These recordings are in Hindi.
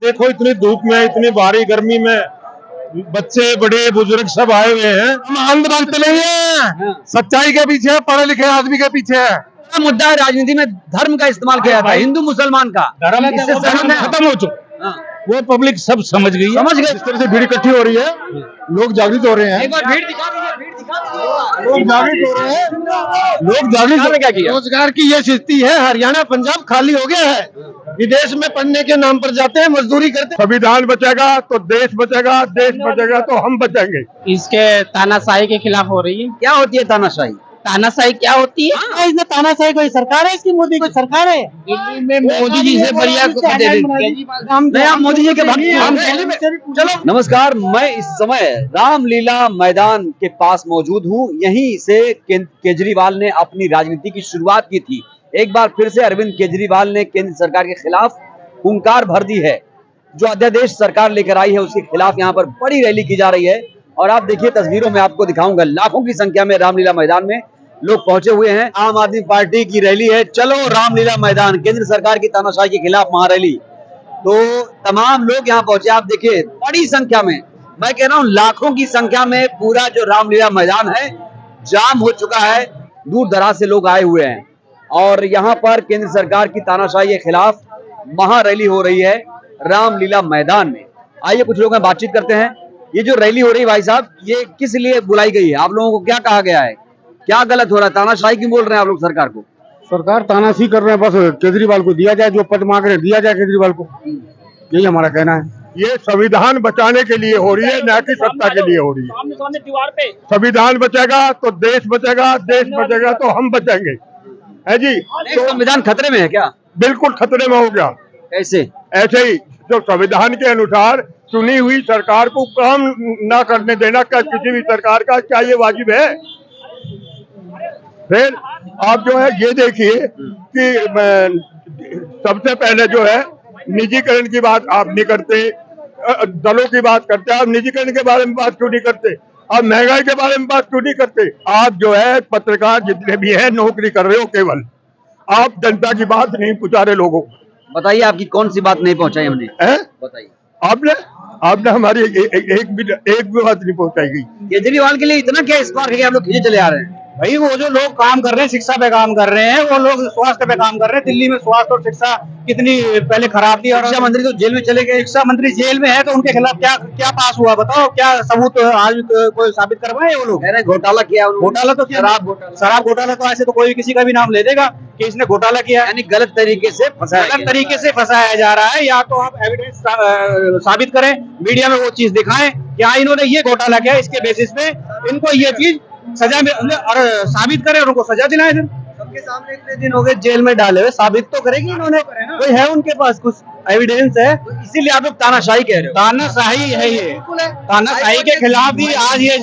देखो इतनी धूप में, इतनी भारी गर्मी में बच्चे बड़े बुजुर्ग सब आए हुए हैं। हम अंधभक्त नहीं है, सच्चाई के पीछे है, पढ़े लिखे आदमी के पीछे है। बड़ा मुद्दा है राजनीति में, धर्म का इस्तेमाल किया जाता है, हिंदू मुसलमान का। धर्म इससे सहमत है? खत्म हो चुका, हाँ, वो पब्लिक सब समझ गई है। समझ गए। इस तरह से भीड़ इकट्ठी हो रही है, लोग जागृत हो रहे हैं। एक बार भीड़ दिखा दीजिए, भीड़ दिखा दीजिए। लोग जागृत हो रहे हैं, लोग जागृत सरकार ने क्या किया? रोजगार की ये स्थिति है, हरियाणा पंजाब खाली हो गया है। विदेश में पढ़ने के नाम पर जाते हैं, मजदूरी करते हैं। संविधान बचेगा तो देश बचेगा, देश बचेगा तो हम बचेंगे। इसके तानाशाही के खिलाफ हो रही है। क्या होती है तानाशाही? तानाशाही क्या होती है? इसमें तानाशाही कोई सरकार है? इसकी मोदी कोई सरकार है? दिल्ली में मोदी जी से बढ़िया आप मोदी जी के भक्त हैं। चलो नमस्कार, मैं इस समय रामलीला मैदान के पास मौजूद हूँ। यहीं से केजरीवाल ने अपनी राजनीति की शुरुआत की थी। एक बार फिर से अरविंद केजरीवाल ने केंद्र सरकार के खिलाफ हुंकार भर दी है। जो अध्यादेश सरकार लेकर आई है उसके खिलाफ यहाँ पर बड़ी रैली की जा रही है। और आप देखिए तस्वीरों में आपको दिखाऊंगा, लाखों की संख्या में रामलीला मैदान में लोग पहुंचे हुए हैं। आम आदमी पार्टी की रैली है, चलो रामलीला मैदान, केंद्र सरकार की तानाशाही के खिलाफ महारैली। तो तमाम लोग यहाँ पहुंचे, आप देखिए बड़ी संख्या में, मैं कह रहा हूँ लाखों की संख्या में पूरा जो रामलीला मैदान है जाम हो चुका है। दूर दराज से लोग आए हुए हैं और यहाँ पर केंद्र सरकार की तानाशाही के खिलाफ महारैली हो रही है रामलीला मैदान में। आइए कुछ लोगों से बातचीत करते हैं। ये जो रैली हो रही है भाई साहब, ये किस लिए बुलाई गई है? आप लोगों को क्या कहा गया है? क्या गलत हो रहा है? तानाशाही क्यों बोल रहे हैं आप लोग सरकार को? सरकार तानाशाही कर रहे हैं, बस केजरीवाल को दिया जाए, जो पद मांग रहे हैं दिया जाए केजरीवाल को, यही हमारा कहना है। ये संविधान बचाने के लिए हो रही है, न कि सत्ता के लिए हो रही है। संविधान बचेगा तो देश बचेगा, देश बचेगा तो हम बचेंगे, है जी। तो संविधान खतरे में है क्या? बिल्कुल खतरे में हो गया। कैसे? ऐसे ही जो संविधान के अनुसार चुनी हुई सरकार को काम न करने देना क्या किसी भी सरकार का क्या ये वाजिब है? फिर आप जो है ये देखिए कि सबसे पहले जो है निजीकरण की बात आप नहीं करते, दलों की बात करते, आप निजीकरण के बारे में बात क्यों नहीं करते? आप महंगाई के बारे में बात क्यों नहीं करते? आप जो है पत्रकार जितने भी हैं नौकरी कर रहे हो केवल, आप जनता की बात नहीं पहुंचा रहे लोगों को। बताइए आपकी कौन सी बात नहीं पहुंचाई हमने? बताइए। आपने हमारी एक भी बात नहीं पहुंचाई गई। केजरीवाल के लिए इतना क्या स्पार्क है कि आप लोग खींचे चले आ रहे हैं? भाई वो जो लोग काम कर रहे हैं, शिक्षा पे काम कर रहे हैं, वो लोग स्वास्थ्य पे काम कर रहे हैं। दिल्ली में स्वास्थ्य और शिक्षा कितनी पहले खराब थी और शिक्षा मंत्री तो जेल में चले गए। शिक्षा मंत्री जेल में है तो उनके खिलाफ क्या क्या पास हुआ बताओ? क्या सबूत आज कोई साबित करवाए? वो लोग कह रहे हैं घोटाला किया उन्होंने। घोटाला तो शराब घोटाला तो ऐसे तो कोई किसी का भी नाम ले देगा कि इसने घोटाला किया, यानी गलत तरीके से फंसाया जा रहा है। या तो आप एविडेंस साबित करें, मीडिया में वो चीज दिखाएं कि हाँ इन्होंने ये घोटाला किया, इसके बेसिस पे इनको ये चीज सजा में और साबित करें और उनको सजा दिलाएं। फिर सबके सामने इतने दिन हो गए जेल में डाले हुए, साबित तो करेगी इन्होंने, कोई है उनके पास कुछ एविडेंस है? तो इसीलिए आप लोग तानाशाही कह रहे हो। तानाशाही है ये, तानाशाही के खिलाफ ही आज ये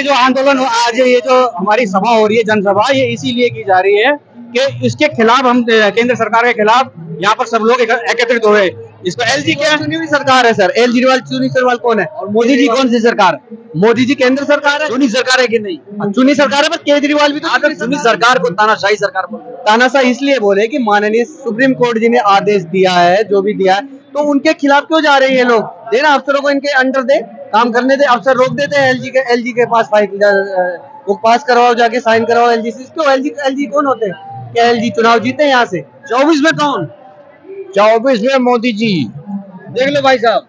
जो आंदोलन, आज ये जो हमारी सभा हो रही है, जनसभा, ये इसीलिए की जा रही है कि इसके खिलाफ हम केंद्र सरकार के खिलाफ यहाँ पर सब लोग एकत्रित हो रहे। इसको एलजी क्या चुनी हुई सरकार है सर, केजरीवाल कौन है और मोदी जी कौन सी सरकार? मोदी जी केंद्र सरकार है। चुनी सरकार है कि नहीं? चुनी सरकार है, पर केजरीवाल भी तो चुनी सरकार को तानाशाही सरकार बोल रहे हैं। तानाशाही इसलिए बोले कि माननीय सुप्रीम कोर्ट जी ने आदेश दिया है, जो भी दिया है, तो उनके खिलाफ क्यों जा रहे हैं ये लोग? देना अफसरों को इनके अंडर दे, काम करने दे। अफसर रोक देते हैं एलजी के पास फाइल, वो पास करवाओ, जाके साइन करवाओ एलजी से। क्यों? एलजी कौन होते हैं? क्या एलजी चुनाव जीते यहाँ से? 24 में कौन? 24 में मोदी जी। देख लो भाई साहब,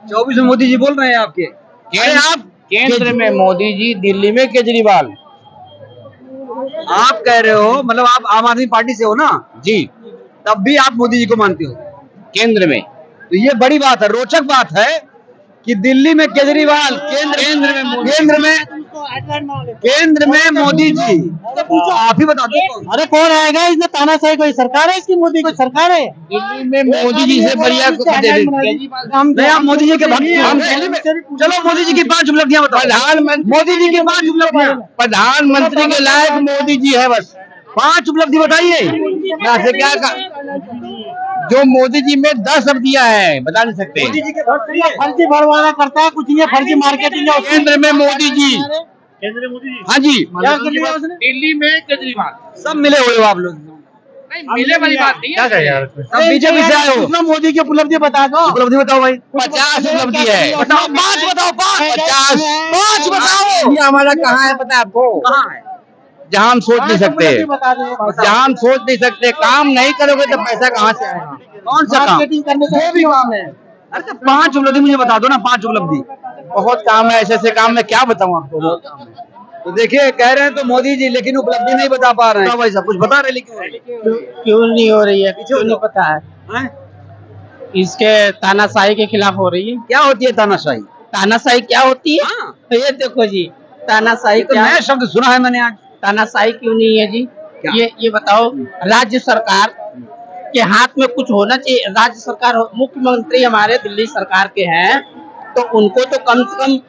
24 में मोदी जी बोल रहे हैं आपके। अरे आप केंद्र में मोदी जी, दिल्ली में केजरीवाल। आप कह रहे हो मतलब आप आम आदमी पार्टी से हो ना जी, तब भी आप मोदी जी को मानते हो केंद्र में। तो ये बड़ी बात है, रोचक बात है कि दिल्ली में केजरीवाल, केंद्र में मोदी जी। आप ही बता दो। अरे कौन आएगा? इसमें तानाशाही कोई सरकार है? इसकी मोदी कोई सरकार है? दिल्ली में मोदी जी से बढ़िया नहीं, आप मोदी जी के भक्त हैं। चलो मोदी जी की 5 उपलब्धियां बताओ। मोदी जी की 5 उपलब्धियां। प्रधानमंत्री के लायक मोदी जी है, बस 5 उपलब्धि बताइए। क्या जो मोदी जी में 10 उपलब्धियां है, बता नहीं सकते। मोदी जी के फर्जी भरवाना करता है, कुछ नहीं, फर्जी मार्केटिंग है। केंद्र में मोदी जी, हाँ जी, क्या दिल्ली में केजरीवाल, सब मिले हुए हो आप लोग। मिले वाली बात नहीं है। अब बीजेपी से आए हो, दूसरा मोदी की उपलब्धि बता दो। उपलब्धि बताओ भाई। 50 उपलब्धि है। बताओ, 5 बताओ, 5 50 बताओ। ये हमारा कहाँ है पता है आपको? कहाँ है? जहाँ हम सोच नहीं सकते, जहाँ हम सोच नहीं सकते, काम नहीं करोगे तो पैसा कहाँ से आएगा? कौन सा काम? मार्केटिंग करने से भी काम है। अरे तो 5 उपलब्धि मुझे बता दो ना, 5 उपलब्धि। बहुत काम है, ऐसे ऐसे काम मैं क्या बताऊँ आपको, बहुत काम है। तो देखिए, कह रहे हैं तो मोदी जी, लेकिन उपलब्धि नहीं बता पा रहे हैं। भाई साहब कुछ बता रहे, लेकिन क्यों नहीं हो रही है? क्यों नहीं पता है? हैं? इसके तानाशाही के खिलाफ हो रही है। क्या होती है तानाशाही? तानाशाही क्या होती है? हाँ। तो ये देखो जी, तानाशाही ये तो क्या नया शब्द सुना है मैंने आज। तानाशाही क्यों नहीं है जी? क्या? ये बताओ, राज्य सरकार के हाथ में कुछ होना चाहिए। राज्य सरकार, मुख्यमंत्री हमारे दिल्ली सरकार के हैं, तो उनको तो कम से कम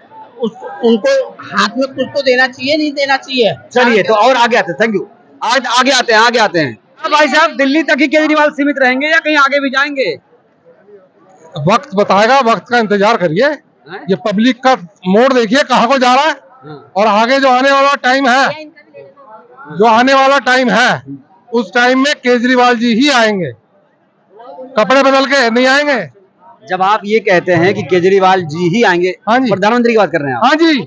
उनको हाथ में कुछ तो देना चाहिए, नहीं देना चाहिए? चलिए, तो और आगे आते हैं। Thank you. आज आगे आते हैं, आगे आते हैं। अब भाई साहब, दिल्ली तक ही केजरीवाल सीमित रहेंगे या कहीं आगे भी जाएंगे? वक्त बताएगा, वक्त का इंतजार करिए। हैं? ये पब्लिक का मोड़ देखिए कहाँ को जा रहा है, हाँ। और आगे जो आने वाला टाइम है, जो आने वाला टाइम है, उस टाइम में केजरीवाल जी ही आएंगे, कपड़े बदल के नहीं आएंगे। जब आप ये कहते हैं कि केजरीवाल जी ही आएंगे, हाँ जी। प्रधानमंत्री की बात कर रहे हैं आप। हाँ जी,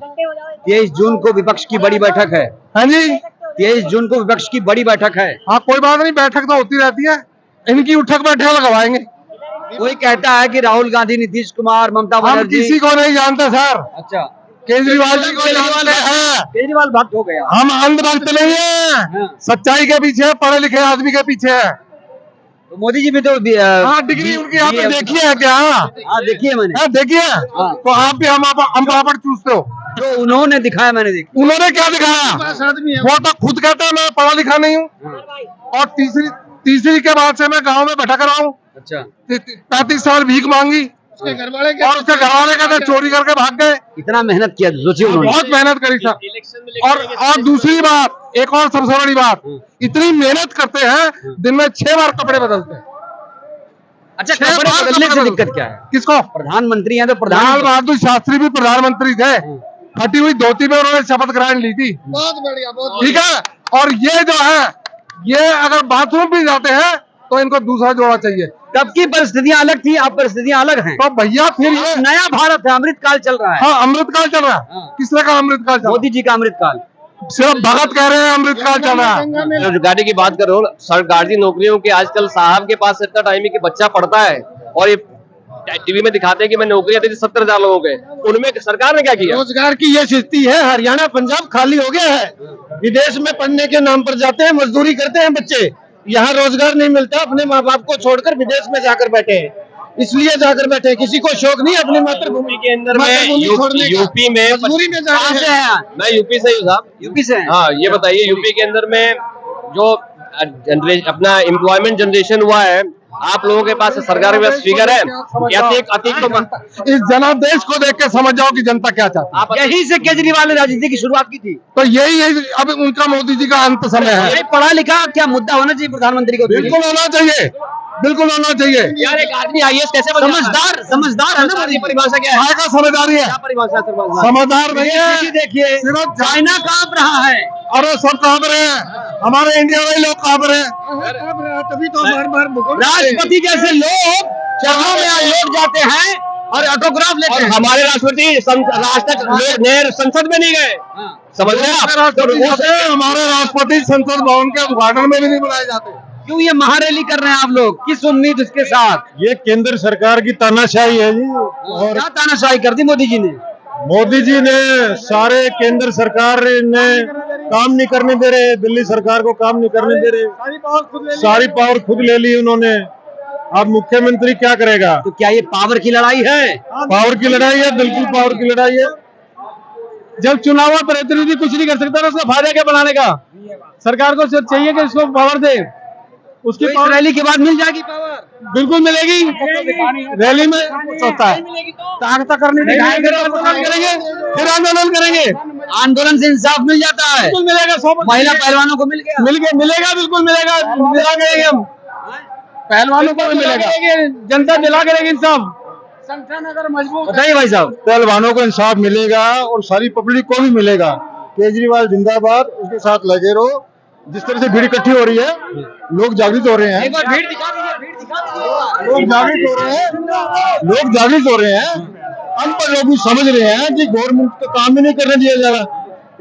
23 जून को विपक्ष की बड़ी बैठक है। हाँ जी, 23 जून को विपक्ष की बड़ी बैठक है। हाँ कोई बात नहीं, बैठक तो होती रहती है, इनकी उठक बैठक लगवाएंगे। कोई कहता है कि राहुल गांधी, नीतीश कुमार, ममता हम बनर्जी। किसी को नहीं जानते सर, अच्छा, केजरीवाल जी को जानते हैं। केजरीवाल भक्त हो गया। हम अंधभक्त नहीं है, हाँ। सच्चाई के पीछे, पढ़े लिखे आदमी के पीछे है। तो मोदी जी भी तो हाँ, डिग्री उनकी आपने देखी है क्या? हाँ, देखिए मैंने। हाँ, देखिए। तो आप भी हम पापड़ चूसते हो। जो उन्होंने दिखाया मैंने देखा। उन्होंने क्या दिखाया? वो तो खुद कहता है मैं पढ़ा लिखा नहीं हूँ। और तीसरी के बाद से मैं गांव में भटक रहा हूँ। अच्छा, 35 साल भीख मांगी, और उसके घर वाले कहते चोरी करके भाग गए। इतना मेहनत किया, सोचिए उन्होंने। बहुत मेहनत करी सर। और दूसरी बात, एक और सबसे बड़ी बात, इतनी मेहनत करते हैं, दिन में 6 बार कपड़े बदलते हैं। अच्छा, 6 कपड़े बार बदलने से कपड़े दिक्कत क्या है? किसको? प्रधानमंत्री हैं तो लाल प्रधान। बहादुर शास्त्री भी प्रधानमंत्री थे, फटी हुई धोती में उन्होंने शपथ ग्रहण ली थी। बहुत बढ़िया, बहुत ठीक है। और ये जो है, ये अगर बाथरूम भी जाते हैं तो इनको दूसरा जोड़ा चाहिए। तब की परिस्थितियां अलग थी, अब परिस्थितियां अलग हैं। तो भैया फिर ये नया भारत है, अमृतकाल चल रहा है। हाँ, अमृतकाल चल रहा है। हाँ। किसने कहा अमृतकाल चल रहा मोदी जी का अमृतकाल। है? सिर्फ भगत कह रहे हैं अमृतकाल चल रहा है। बेरोजगारी की बात करो, सरकारी नौकरियों की आजकल साहब के पास इतना टाइम है कि बच्चा पढ़ता है और ये टीवी में दिखाते हैं कि मैं नौकरियां दी थी 70,000 लोगों के, उनमें सरकार ने क्या किया? रोजगार की ये स्थिति है, हरियाणा पंजाब खाली हो गया है। विदेश में पढ़ने के नाम पर जाते हैं, मजदूरी करते हैं बच्चे, यहाँ रोजगार नहीं मिलता, अपने माँ बाप को छोड़कर विदेश में जाकर बैठे हैं, इसलिए जाकर बैठे हैं। किसी को शौक नहीं अपनी मातृभूमि के अंदर यूपी में मजबूरी में जा रहे हैं। मैं यूपी से ही हूँ साहब। यूपी से हैं? हाँ, ये बताइए, यूपी के अंदर में जो अपना एम्प्लॉयमेंट जनरेशन हुआ है, आप लोगों के पास सरकारी पास फिगर है? इस जनादेश को देख के समझ जाओ कि जनता क्या चाहती है। यही से केजरीवाल ने राजनीति की शुरुआत की थी। तो यही अब उनका मोदी जी का अंत समय है। ये पढ़ा लिखा क्या मुद्दा होना चाहिए प्रधानमंत्री को? बिल्कुल होना चाहिए, बिल्कुल होना चाहिए। यार, एक आदमी IAS कैसे बन जाता है? समझदार है ना। मोदी परिभाषा क्या है? काय का समझदारी है? क्या परिभाषा है सर? समझदार नहीं ये है। देखिए, सिर्फ चाइना कांप रहा है। अरे सब कांप रहे हैं, हमारे इंडिया में लोग कांप रहे हैं। तभी तो बार राष्ट्रपति जैसे लोग जगहों में लौट जाते हैं और ऑटोग्राफ लेते हैं। हमारे राष्ट्रपति आज तक संसद में नहीं गए, समझ रहे हैं आप? हमारे राष्ट्रपति संसद भवन के उद्घाटन में भी नहीं बुलाए जाते। क्यों ये महारैली कर रहे हैं आप लोग? किस उम्मीद उसके साथ? ये केंद्र सरकार की तानाशाही है जी। और क्या तानाशाही कर दी मोदी जी ने? मोदी जी ने सारे केंद्र सरकार ने काम नहीं करने दे रहे, दिल्ली सरकार को काम नहीं करने दे रहे, सारी पावर खुद ले ली उन्होंने। अब मुख्यमंत्री क्या करेगा? तो क्या ये पावर की लड़ाई है? पावर की लड़ाई है, बिल्कुल पावर की लड़ाई है। जब चुनाव प्रतिनिधि कुछ नहीं कर सकता, उसका फायदा क्या बनाने का? सरकार को सिर्फ चाहिए कि इसको पावर दे, उसकी तो इस रैली के बाद मिल जाएगी पावर? बिल्कुल मिलेगी। रैली में होता है ताकत करने करेंगे, फिर आंदोलन करेंगे। आंदोलन से इंसाफ मिल जाता है। बिल्कुल मिलेगा। महिला पहलवानों को मिल गया, मिलेगा, बिल्कुल मिलेगा। दिला करेंगे हम, पहलवानों को भी मिलेगा, जनता दिला करेगी इंसाफ। संगठन अगर मजबूत बताइए भाई साहब। पहलवानों को इंसाफ मिलेगा और सारी पब्लिक को भी मिलेगा। केजरीवाल जिंदाबाद, उसके साथ लगे रहो जिस तरह से भीड़ इकट्ठी हो रही है, लोग जागृत हो रहे हैं, एक बार भीड़ दिखा दीजिए, भीड़ दिखा दीजिए। लोग जागृत हो रहे हैं, लोग जागृत हो रहे हैं। अनपढ़ लोग भी समझ रहे हैं कि गवर्नमेंट को काम भी नहीं करने दिया जा रहा,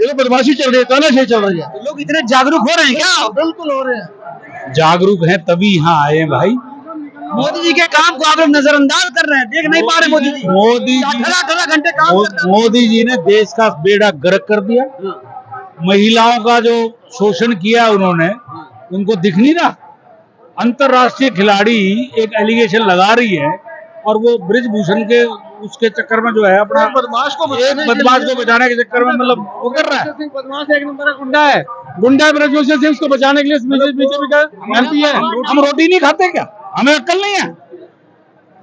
ये तो बदमाशी चल रही है, तानाशाही चल रही है। लोग इतने जागरूक हो रहे हैं क्या? बिल्कुल हो रहे हैं। जागरूक हैं तभी यहाँ आए हैं भाई। मोदी जी के काम को आप लोग नजरअंदाज कर रहे हैं, देख नहीं पा रहे मोदी जी। मोदी जी 18 घंटे काम करते हैं। मोदी जी ने देश का बेड़ा गर्क कर दिया। महिलाओं का जो शोषण किया उन्होंने, उनको दिख नहीं रहा। अंतरराष्ट्रीय खिलाड़ी एक एलिगेशन लगा रही है और वो ब्रिजभूषण के उसके चक्कर में जो है अपना एक बदमाश को बचाने के चक्कर में मतलब वो कर रहा है। बदमाश एक नंबर का गुंडा है, गुंडा ब्रजभूषण सिंह को बचाने के लिए बीजेपी का एमपी है। हम रोटी नहीं खाते क्या? हमें अक्ल नहीं है?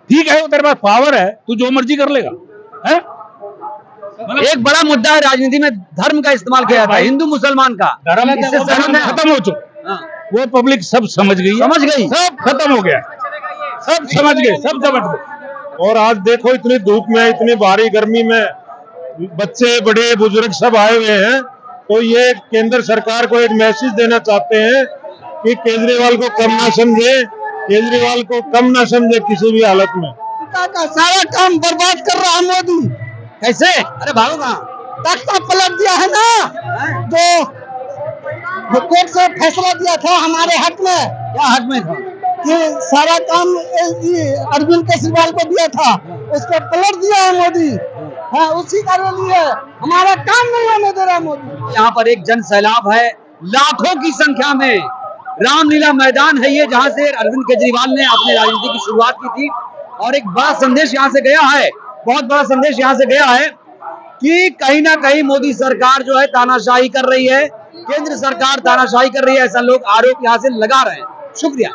ठीक है, तेरे पास पावर है, तू जो मर्जी कर लेगा है? एक बड़ा मुद्दा है राजनीति में, धर्म का इस्तेमाल किया जाता है, हिंदू मुसलमान का। धर्म इससे धर्म खत्म हो चुका, वो पब्लिक सब समझ गई, सब खत्म हो गया, सब समझ गए, सब समझ गए। और आज देखो इतनी धूप में, इतनी भारी गर्मी में बच्चे बड़े बुजुर्ग सब आए हुए हैं, तो ये केंद्र सरकार को एक मैसेज देना चाहते हैं कि केजरीवाल को कम ना समझे, केजरीवाल को कम ना समझे किसी भी हालत में। का सारा काम बर्बाद कर रहा है मोदी। कैसे? अरे भागो कहाँ? तख्ता पलट दिया है ना, जो कोर्ट से फैसला दिया था हमारे हक में, क्या हक में था? कि सारा काम अरविंद केजरीवाल को दिया था, उसको पलट दिया है मोदी। हाँ, उसी का लिए हमारा काम नहीं होने दे रहा मोदी। यहाँ पर एक जन सैलाब है, लाखों की संख्या में। रामलीला मैदान है ये, जहाँ से अरविंद केजरीवाल ने अपनी राजनीति की शुरुआत की थी। और एक बड़ा संदेश यहाँ से गया है, बहुत बड़ा संदेश यहाँ से गया है कि कहीं ना कहीं मोदी सरकार जो है तानाशाही कर रही है, केंद्र सरकार तानाशाही कर रही है, ऐसा लोग आरोप यहाँ से लगा रहे हैं। शुक्रिया।